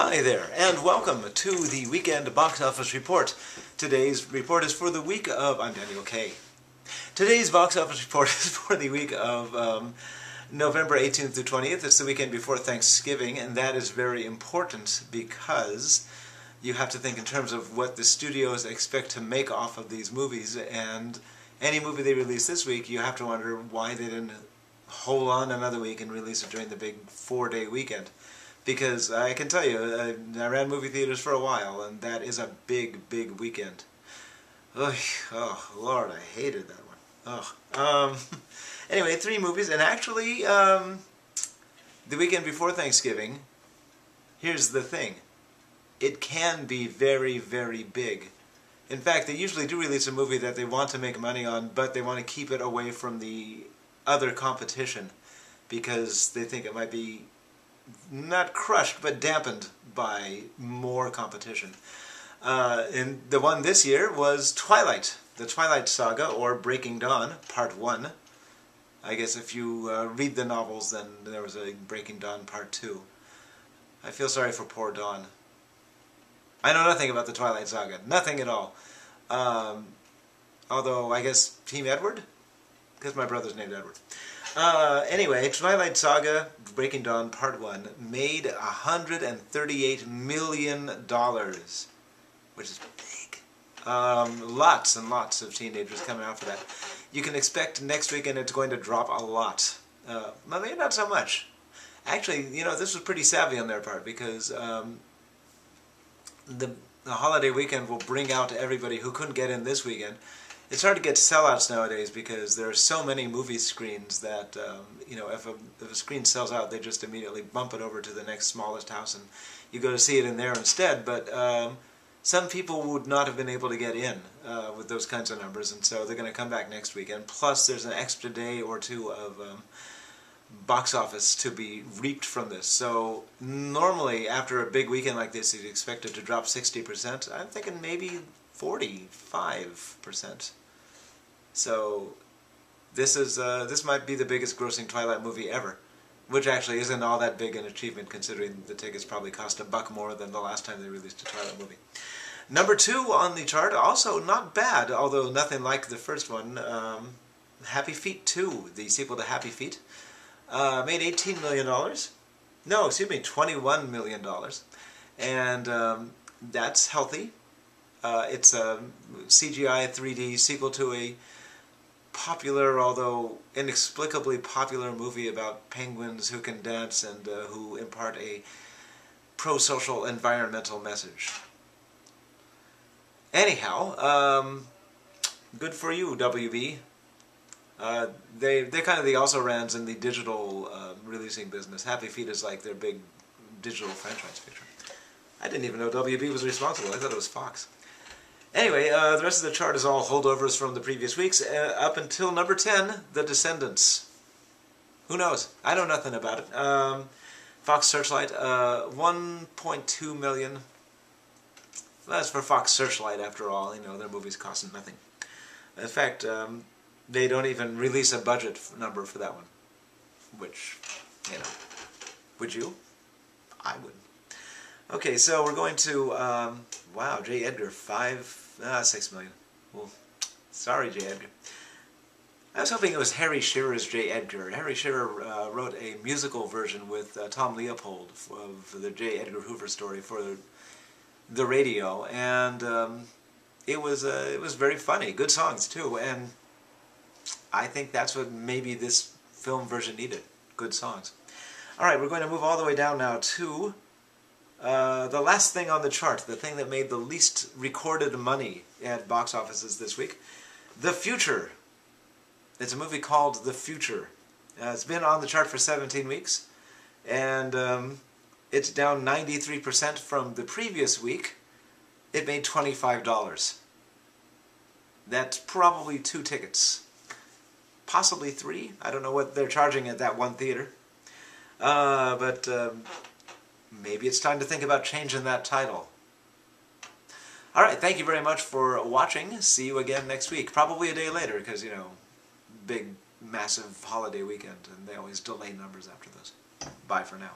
Hi there, and welcome to the Weekend Box Office Report. Today's report is for the week of... I'm Daniel K. Today's box office report is for the week of November 18th through 20th. It's the weekend before Thanksgiving, and that is very important because you have to think in terms of what the studios expect to make off of these movies, and any movie they release this week, you have to wonder why they didn't hold on another week and release it during the big 4-day weekend. Because I can tell you, I ran movie theaters for a while, and that is a big, big weekend. Ugh, oh, Lord, I hated that one. Ugh. Anyway, 3 movies, and actually, the weekend before Thanksgiving, here's the thing. It can be very, very big. In fact, they usually do release a movie that they want to make money on, but they want to keep it away from the other competition, because they think it might be not crushed, but dampened by more competition. And the one this year was Twilight, the Twilight Saga, or Breaking Dawn, Part 1. I guess if you read the novels, then there was a Breaking Dawn Part 2. I feel sorry for poor Dawn. I know nothing about the Twilight Saga, nothing at all. Although, I guess Team Edward? Because my brother's named Edward. Anyway, Twilight Saga, Breaking Dawn, Part 1, made $138 million, which is big. Lots and lots of teenagers coming out for that. You can expect next weekend it's going to drop a lot. Maybe not so much. Actually, you know, this was pretty savvy on their part, because the holiday weekend will bring out everybody who couldn't get in this weekend. It's hard to get sellouts nowadays because there are so many movie screens that, you know, if a screen sells out, they just immediately bump it over to the next smallest house and you go to see it in there instead. But some people would not have been able to get in with those kinds of numbers, and so they're going to come back next weekend. Plus, there's an extra day or two of box office to be reaped from this. So normally, after a big weekend like this, you'd expect it to drop 60%. I'm thinking maybe 45%. So this might be the biggest grossing Twilight movie ever, which actually isn't all that big an achievement considering the tickets probably cost $1 more than the last time they released a Twilight movie. Number 2 on the chart, also not bad, although nothing like the first one. Happy Feet 2, the sequel to Happy Feet, made $18 million. No, excuse me, $21 million, and that's healthy. It's a CGI 3D sequel to a popular, although inexplicably popular, movie about penguins who can dance and who impart a pro-social environmental message. Anyhow, good for you, WB. They're kind of the also-rans in the digital releasing business. Happy Feet is like their big digital franchise picture. I didn't even know WB was responsible. I thought it was Fox. Anyway, the rest of the chart is all holdovers from the previous weeks, up until number 10, The Descendants. Who knows? I know nothing about it. Fox Searchlight, 1.2 million. That's for Fox Searchlight, after all. You know, their movies cost nothing. In fact, they don't even release a budget number for that one. Which, you know, would you? I wouldn't. Okay, so we're going to, wow, J. Edgar, 6 million. Well, sorry, J. Edgar. I was hoping it was Harry Shearer's J. Edgar. Harry Shearer wrote a musical version with Tom Leopold of the J. Edgar Hoover story for the radio, and it was very funny. Good songs, too, and I think that's what maybe this film version needed. Good songs. All right, we're going to move all the way down now to the last thing on the chart, the thing that made the least recorded money at box offices this week, The Future. It's a movie called The Future. It's been on the chart for 17 weeks, and it's down 93% from the previous week. It made $25. That's probably 2 tickets. Possibly 3. I don't know what they're charging at that one theater. But maybe it's time to think about changing that title. Alright, thank you very much for watching. See you again next week. Probably a day later, because, you know, big, massive holiday weekend, and they always delay numbers after those. Bye for now.